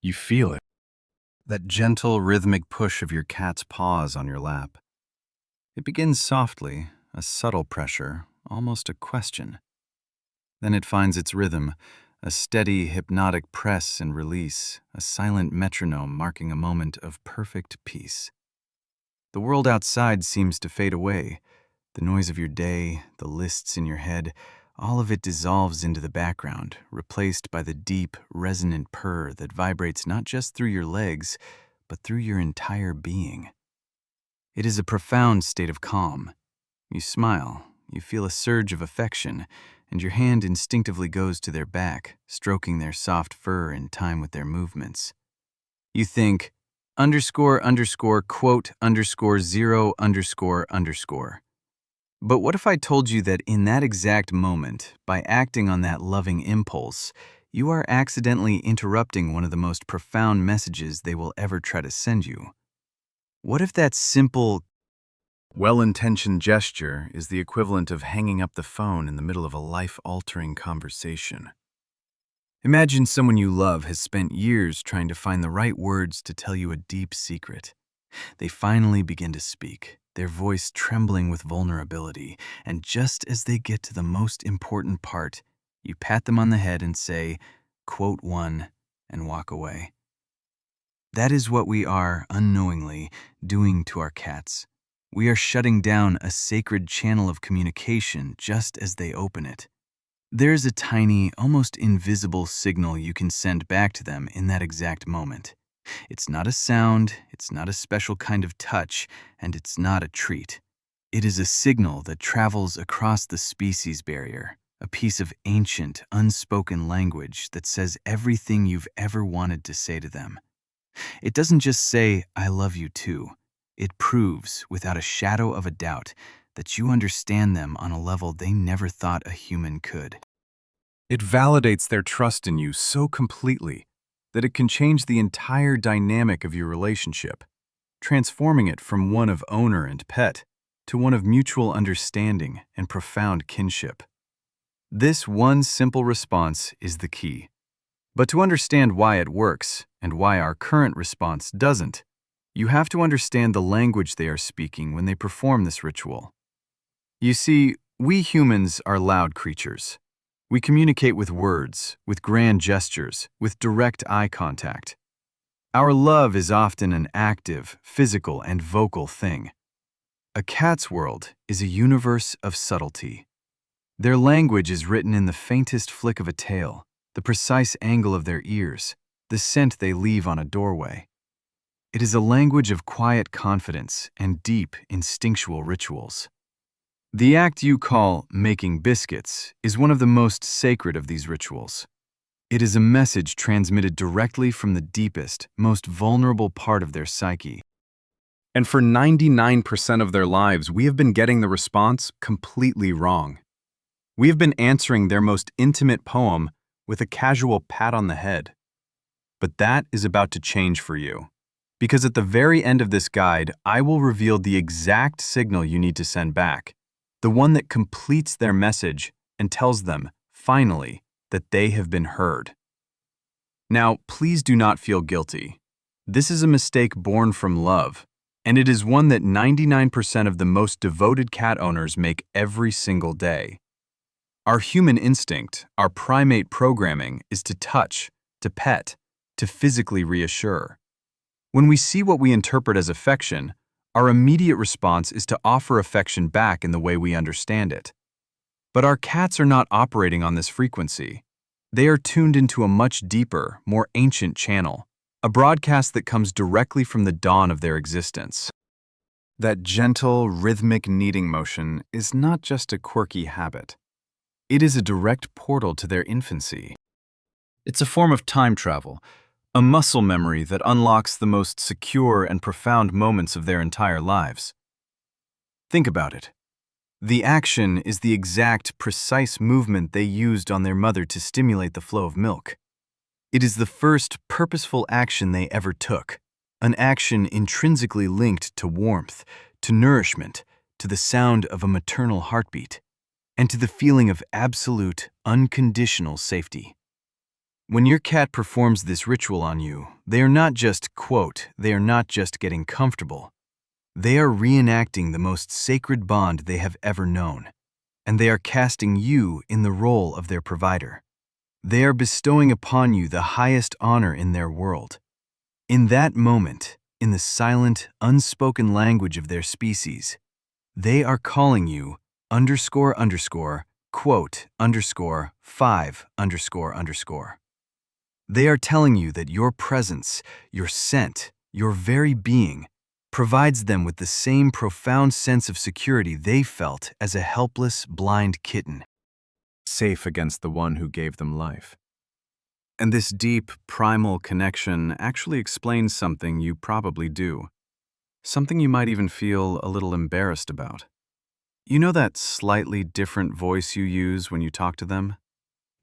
You feel it. That gentle, rhythmic push of your cat's paws on your lap. It begins softly, a subtle pressure, almost a question. Then it finds its rhythm, a steady, hypnotic press and release, a silent metronome marking a moment of perfect peace. The world outside seems to fade away. The noise of your day, the lists in your head, all of it dissolves into the background, replaced by the deep, resonant purr that vibrates not just through your legs, but through your entire being. It is a profound state of calm. You smile, you feel a surge of affection, and your hand instinctively goes to their back, stroking their soft fur in time with their movements. You think, quote, zero, underscore. But what if I told you that in that exact moment, by acting on that loving impulse, you are accidentally interrupting one of the most profound messages they will ever try to send you? What if that simple, well-intentioned gesture is the equivalent of hanging up the phone in the middle of a life-altering conversation? Imagine someone you love has spent years trying to find the right words to tell you a deep secret. They finally begin to speak, their voice trembling with vulnerability, and just as they get to the most important part, you pat them on the head and say, quote one, and walk away. That is what we are, unknowingly, doing to our cats. We are shutting down a sacred channel of communication just as they open it. There's a tiny, almost invisible signal you can send back to them in that exact moment. It's not a sound, it's not a special kind of touch, and it's not a treat. It is a signal that travels across the species barrier, a piece of ancient, unspoken language that says everything you've ever wanted to say to them. It doesn't just say, "I love you too." It proves, without a shadow of a doubt, that you understand them on a level they never thought a human could. It validates their trust in you so completely that it can change the entire dynamic of your relationship, transforming it from one of owner and pet to one of mutual understanding and profound kinship. This one simple response is the key. But to understand why it works and why our current response doesn't, you have to understand the language they are speaking when they perform this ritual. You see, we humans are loud creatures. We communicate with words, with grand gestures, with direct eye contact. Our love is often an active, physical, and vocal thing. A cat's world is a universe of subtlety. Their language is written in the faintest flick of a tail, the precise angle of their ears, the scent they leave on a doorway. It is a language of quiet confidence and deep, instinctual rituals. The act you call making biscuits is one of the most sacred of these rituals. It is a message transmitted directly from the deepest, most vulnerable part of their psyche. And for 99% of their lives, we have been getting the response completely wrong. We have been answering their most intimate poem with a casual pat on the head. But that is about to change for you. Because at the very end of this guide, I will reveal the exact signal you need to send back. The one that completes their message and tells them, finally, that they have been heard. Now, please do not feel guilty. This is a mistake born from love, and it is one that 99% of the most devoted cat owners make every single day. Our human instinct, our primate programming, is to touch, to pet, to physically reassure. When we see what we interpret as affection, our immediate response is to offer affection back in the way we understand it. But our cats are not operating on this frequency. They are tuned into a much deeper, more ancient channel, a broadcast that comes directly from the dawn of their existence. That gentle, rhythmic kneading motion is not just a quirky habit. It is a direct portal to their infancy. It's a form of time travel, a muscle memory that unlocks the most secure and profound moments of their entire lives. Think about it. The action is the exact, precise movement they used on their mother to stimulate the flow of milk. It is the first purposeful action they ever took, an action intrinsically linked to warmth, to nourishment, to the sound of a maternal heartbeat, and to the feeling of absolute, unconditional safety. When your cat performs this ritual on you, they are not just, quote, they are not just getting comfortable. They are reenacting the most sacred bond they have ever known, and they are casting you in the role of their provider. They are bestowing upon you the highest honor in their world. In that moment, in the silent, unspoken language of their species, they are calling you underscore underscore, quote, underscore, 5 underscore underscore. They are telling you that your presence, your scent, your very being, provides them with the same profound sense of security they felt as a helpless, blind kitten, safe against the one who gave them life. And this deep, primal connection actually explains something you probably do, something you might even feel a little embarrassed about. You know that slightly different voice you use when you talk to them?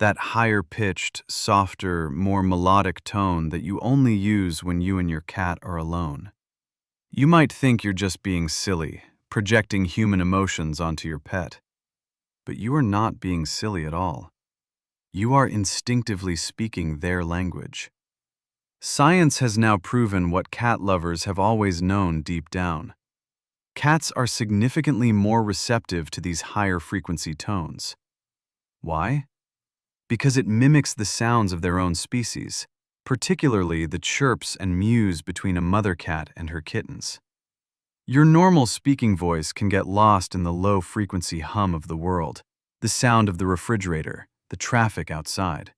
That higher-pitched, softer, more melodic tone that you only use when you and your cat are alone. You might think you're just being silly, projecting human emotions onto your pet. But you are not being silly at all. You are instinctively speaking their language. Science has now proven what cat lovers have always known deep down. Cats are significantly more receptive to these higher frequency tones. Why? Because it mimics the sounds of their own species, particularly the chirps and mews between a mother cat and her kittens. Your normal speaking voice can get lost in the low-frequency hum of the world, the sound of the refrigerator, the traffic outside.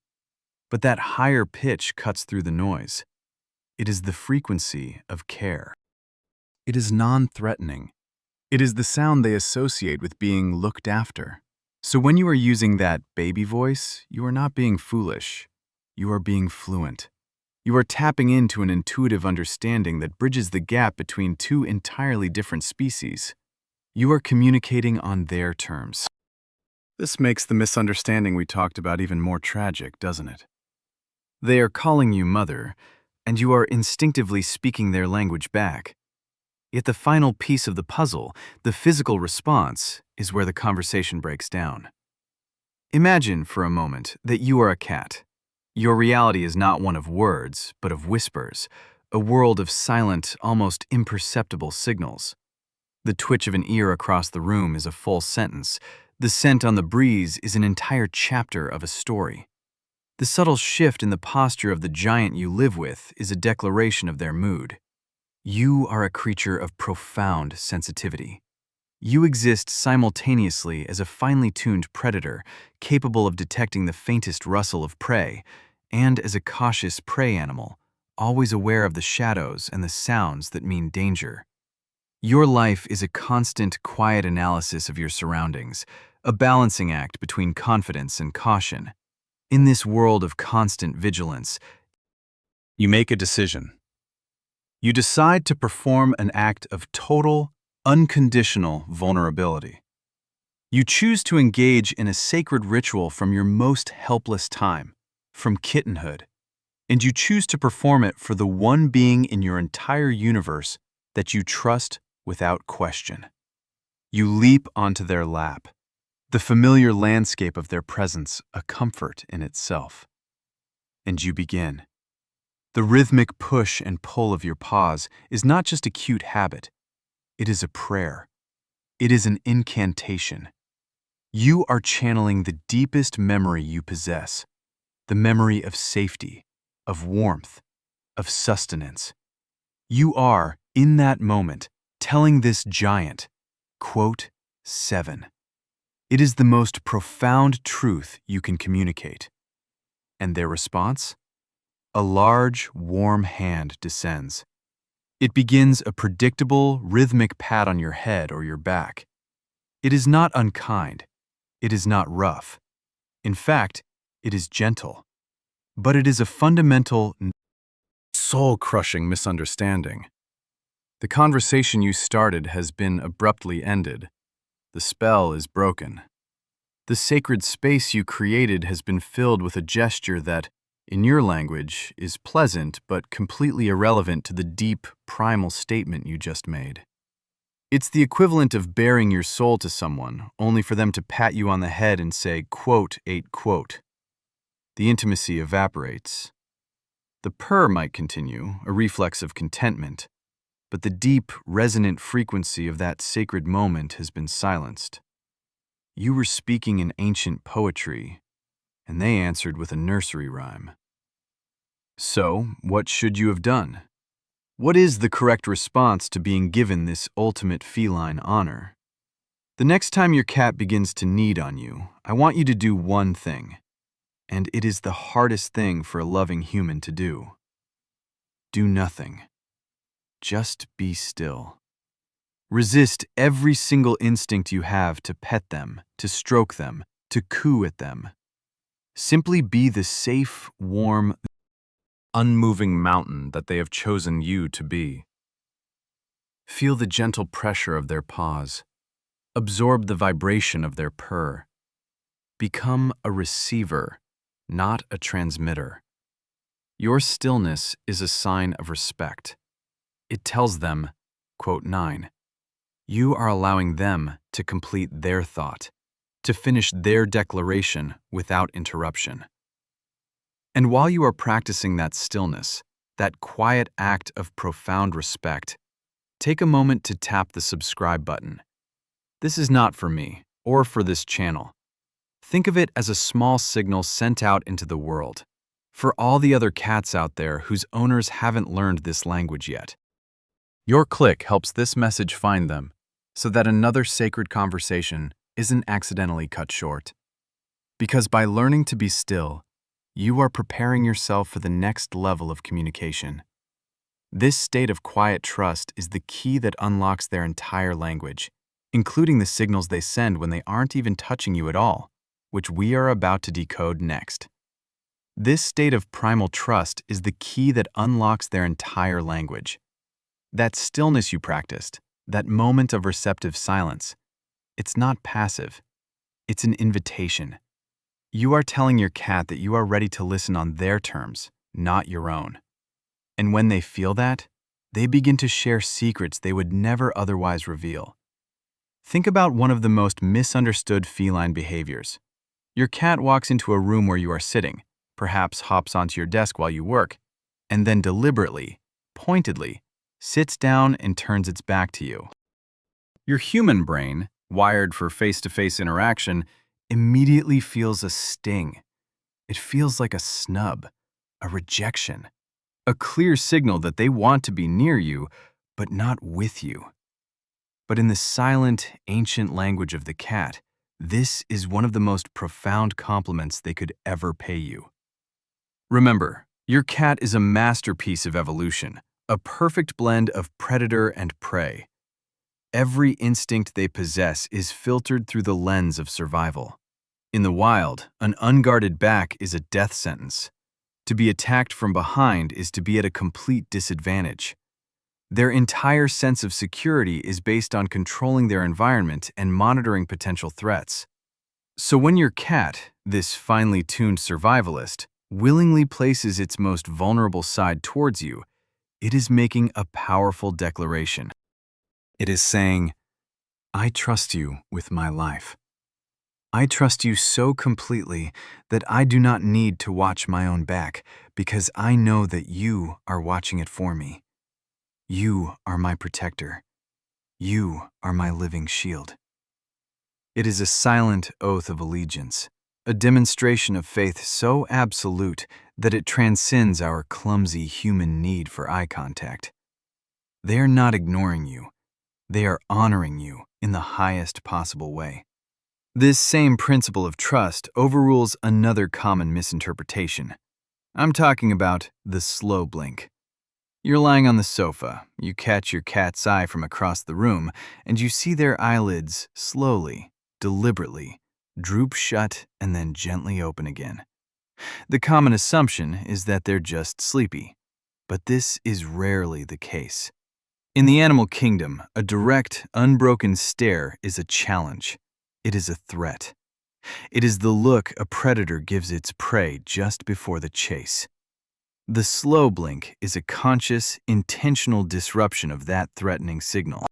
But that higher pitch cuts through the noise. It is the frequency of care. It is non-threatening. It is the sound they associate with being looked after. So when you are using that baby voice, you are not being foolish. You are being fluent. You are tapping into an intuitive understanding that bridges the gap between two entirely different species. You are communicating on their terms. This makes the misunderstanding we talked about even more tragic, doesn't it? They are calling you mother, and you are instinctively speaking their language back. Yet the final piece of the puzzle, the physical response, is where the conversation breaks down. Imagine for a moment that you are a cat. Your reality is not one of words, but of whispers, a world of silent, almost imperceptible signals. The twitch of an ear across the room is a full sentence. The scent on the breeze is an entire chapter of a story. The subtle shift in the posture of the giant you live with is a declaration of their mood. You are a creature of profound sensitivity. You exist simultaneously as a finely tuned predator, capable of detecting the faintest rustle of prey, and as a cautious prey animal, always aware of the shadows and the sounds that mean danger. Your life is a constant, quiet analysis of your surroundings, a balancing act between confidence and caution. In this world of constant vigilance, you make a decision. You decide to perform an act of total, unconditional vulnerability. You choose to engage in a sacred ritual from your most helpless time, from kittenhood, and you choose to perform it for the one being in your entire universe that you trust without question. You leap onto their lap, the familiar landscape of their presence a comfort in itself. And you begin. The rhythmic push and pull of your paws is not just a cute habit. It is a prayer. It is an incantation. You are channeling the deepest memory you possess, the memory of safety, of warmth, of sustenance. You are, in that moment, telling this giant, quote, 7. It is the most profound truth you can communicate. And their response? A large, warm hand descends. It begins a predictable, rhythmic pat on your head or your back. It is not unkind. It is not rough. In fact, it is gentle. But it is a fundamental, soul-crushing misunderstanding. The conversation you started has been abruptly ended. The spell is broken. The sacred space you created has been filled with a gesture that, in your language, is pleasant but completely irrelevant to the deep, primal statement you just made. It's the equivalent of baring your soul to someone, only for them to pat you on the head and say, quote, 8 quote. the intimacy evaporates. The purr might continue, a reflex of contentment, but the deep, resonant frequency of that sacred moment has been silenced. You were speaking in ancient poetry, and they answered with a nursery rhyme. So, what should you have done? What is the correct response to being given this ultimate feline honor? The next time your cat begins to knead on you, I want you to do one thing, and it is the hardest thing for a loving human to do. Do nothing. Just be still. Resist every single instinct you have to pet them, to stroke them, to coo at them. Simply be the safe, warm, unmoving mountain that they have chosen you to be. Feel the gentle pressure of their paws. Absorb the vibration of their purr. Become a receiver, not a transmitter. Your stillness is a sign of respect. It tells them, quote 9, you are allowing them to complete their thought, to finish their declaration without interruption. And while you are practicing that stillness, that quiet act of profound respect, take a moment to tap the subscribe button. This is not for me, or for this channel. Think of it as a small signal sent out into the world, for all the other cats out there whose owners haven't learned this language yet. Your click helps this message find them, so that another sacred conversation isn't accidentally cut short. Because by learning to be still, you are preparing yourself for the next level of communication. This state of quiet trust is the key that unlocks their entire language, including the signals they send when they aren't even touching you at all, which we are about to decode next. This state of primal trust is the key that unlocks their entire language. That stillness you practiced, that moment of receptive silence, it's not passive. It's an invitation. You are telling your cat that you are ready to listen on their terms, not your own. And when they feel that, they begin to share secrets they would never otherwise reveal. Think about one of the most misunderstood feline behaviors. Your cat walks into a room where you are sitting, perhaps hops onto your desk while you work, and then deliberately, pointedly, sits down and turns its back to you. Your human brain, wired for face-to-face interaction, immediately feels a sting. It feels like a snub, a rejection, a clear signal that they want to be near you, but not with you. But in the silent, ancient language of the cat, this is one of the most profound compliments they could ever pay you. Remember, your cat is a masterpiece of evolution, a perfect blend of predator and prey. Every instinct they possess is filtered through the lens of survival. In the wild, an unguarded back is a death sentence. To be attacked from behind is to be at a complete disadvantage. Their entire sense of security is based on controlling their environment and monitoring potential threats. So when your cat, this finely tuned survivalist, willingly places its most vulnerable side towards you, it is making a powerful declaration. It is saying, I trust you with my life. I trust you so completely that I do not need to watch my own back because I know that you are watching it for me. You are my protector. You are my living shield. It is a silent oath of allegiance, a demonstration of faith so absolute that it transcends our clumsy human need for eye contact. They are not ignoring you. They are honoring you in the highest possible way. This same principle of trust overrules another common misinterpretation. I'm talking about the slow blink. You're lying on the sofa, you catch your cat's eye from across the room, and you see their eyelids slowly, deliberately, droop shut and then gently open again. The common assumption is that they're just sleepy, but this is rarely the case. In the animal kingdom, a direct, unbroken stare is a challenge. It is a threat. It is the look a predator gives its prey just before the chase. The slow blink is a conscious, intentional disruption of that threatening signal.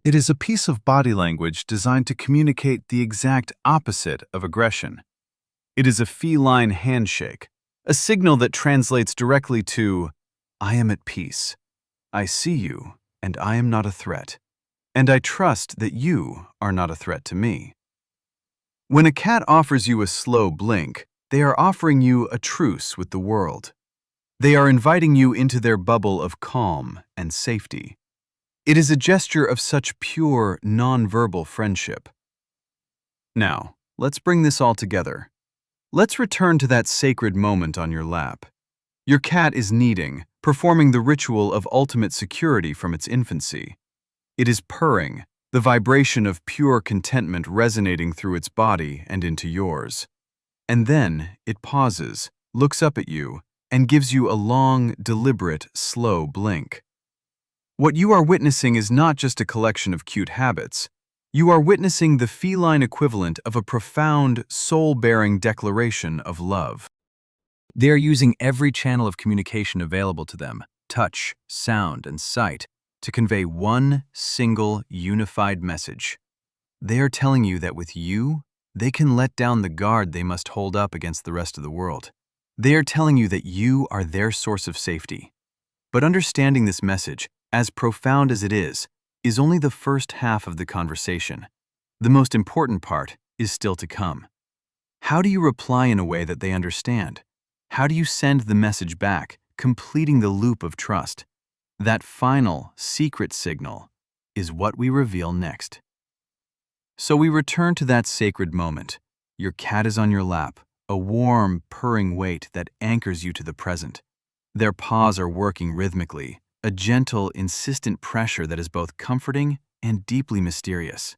It is a piece of body language designed to communicate the exact opposite of aggression. It is a feline handshake, a signal that translates directly to, I am at peace. I see you, and I am not a threat. And I trust that you are not a threat to me. When a cat offers you a slow blink, they are offering you a truce with the world. They are inviting you into their bubble of calm and safety. It is a gesture of such pure, nonverbal friendship. Now, let's bring this all together. Let's return to that sacred moment on your lap. Your cat is kneading, performing the ritual of ultimate security from its infancy. It is purring, the vibration of pure contentment resonating through its body and into yours. And then it pauses, looks up at you, and gives you a long, deliberate, slow blink. What you are witnessing is not just a collection of cute habits. You are witnessing the feline equivalent of a profound, soul-bearing declaration of love. They are using every channel of communication available to them, touch, sound, and sight, to convey one single, unified message. They are telling you that with you, they can let down the guard they must hold up against the rest of the world. They are telling you that you are their source of safety. But understanding this message, as profound as it is only the first half of the conversation. The most important part is still to come. How do you reply in a way that they understand? How do you send the message back, completing the loop of trust? That final, secret signal is what we reveal next. So we return to that sacred moment. Your cat is on your lap, a warm, purring weight that anchors you to the present. Their paws are working rhythmically, a gentle, insistent pressure that is both comforting and deeply mysterious.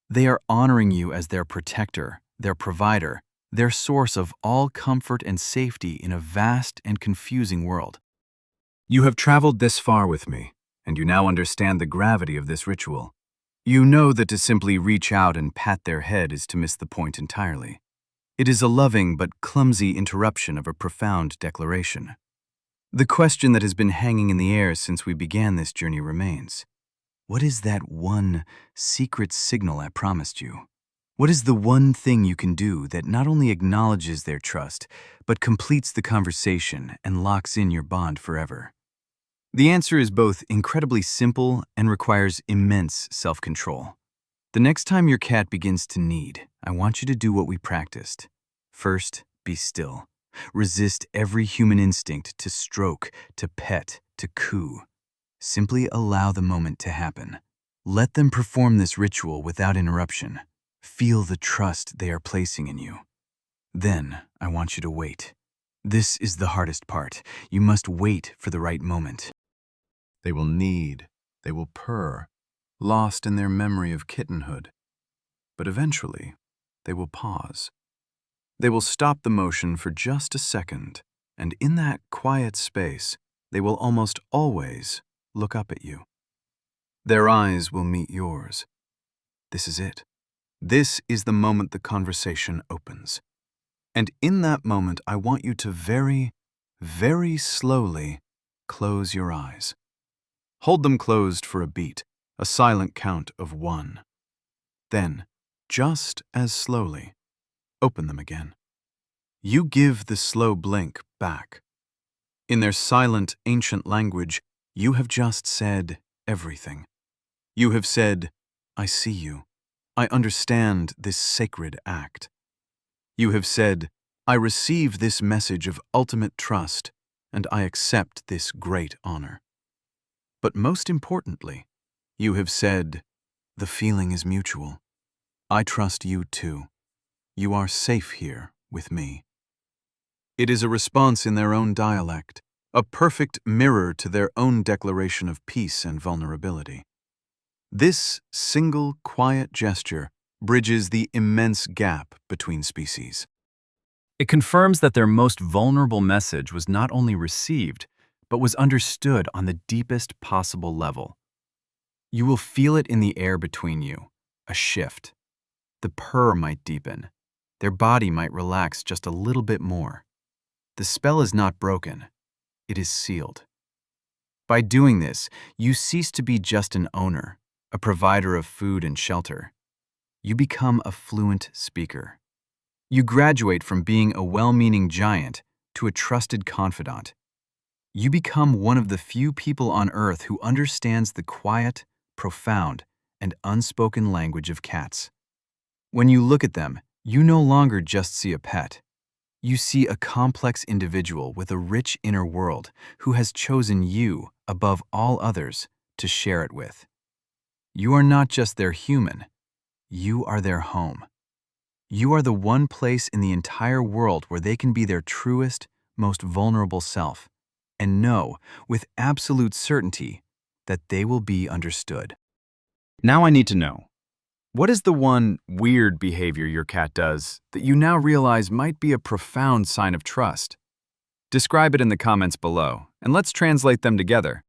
They are honoring you as their protector, their provider, their source of all comfort and safety in a vast and confusing world. You have traveled this far with me, and you now understand the gravity of this ritual. You know that to simply reach out and pat their head is to miss the point entirely. It is a loving but clumsy interruption of a profound declaration. The question that has been hanging in the air since we began this journey remains. What is that one secret signal I promised you? What is the one thing you can do that not only acknowledges their trust, but completes the conversation and locks in your bond forever? The answer is both incredibly simple and requires immense self-control. The next time your cat begins to knead, I want you to do what we practiced. First, be still. Resist every human instinct to stroke, to pet, to coo. Simply allow the moment to happen. Let them perform this ritual without interruption. Feel the trust they are placing in you. Then, I want you to wait. This is the hardest part. You must wait for the right moment. They will knead, they will purr, lost in their memory of kittenhood. But eventually, they will pause. They will stop the motion for just a second, and in that quiet space, they will almost always look up at you. Their eyes will meet yours. This is it. This is the moment the conversation opens. And in that moment, I want you to very, very slowly close your eyes. Hold them closed for a beat, a silent count of 1. Then, just as slowly, open them again. You give the slow blink back. In their silent, ancient language, you have just said everything. You have said, I see you. I understand this sacred act. You have said, I receive this message of ultimate trust, and I accept this great honor. But most importantly, you have said, the feeling is mutual. I trust you too. You are safe here with me. It is a response in their own dialect, a perfect mirror to their own declaration of peace and vulnerability. This single, quiet gesture bridges the immense gap between species. It confirms that their most vulnerable message was not only received, but was understood on the deepest possible level. You will feel it in the air between you, a shift. The purr might deepen. Their body might relax just a little bit more. The spell is not broken. It is sealed. By doing this, you cease to be just an owner, a provider of food and shelter. You become a fluent speaker. You graduate from being a well-meaning giant to a trusted confidant. You become one of the few people on Earth who understands the quiet, profound, and unspoken language of cats. When you look at them, you no longer just see a pet. You see a complex individual with a rich inner world who has chosen you, above all others, to share it with. You are not just their human, you are their home. You are the one place in the entire world where they can be their truest, most vulnerable self, and know, with absolute certainty, that they will be understood. Now I need to know, what is the one weird behavior your cat does that you now realize might be a profound sign of trust? Describe it in the comments below, and let's translate them together.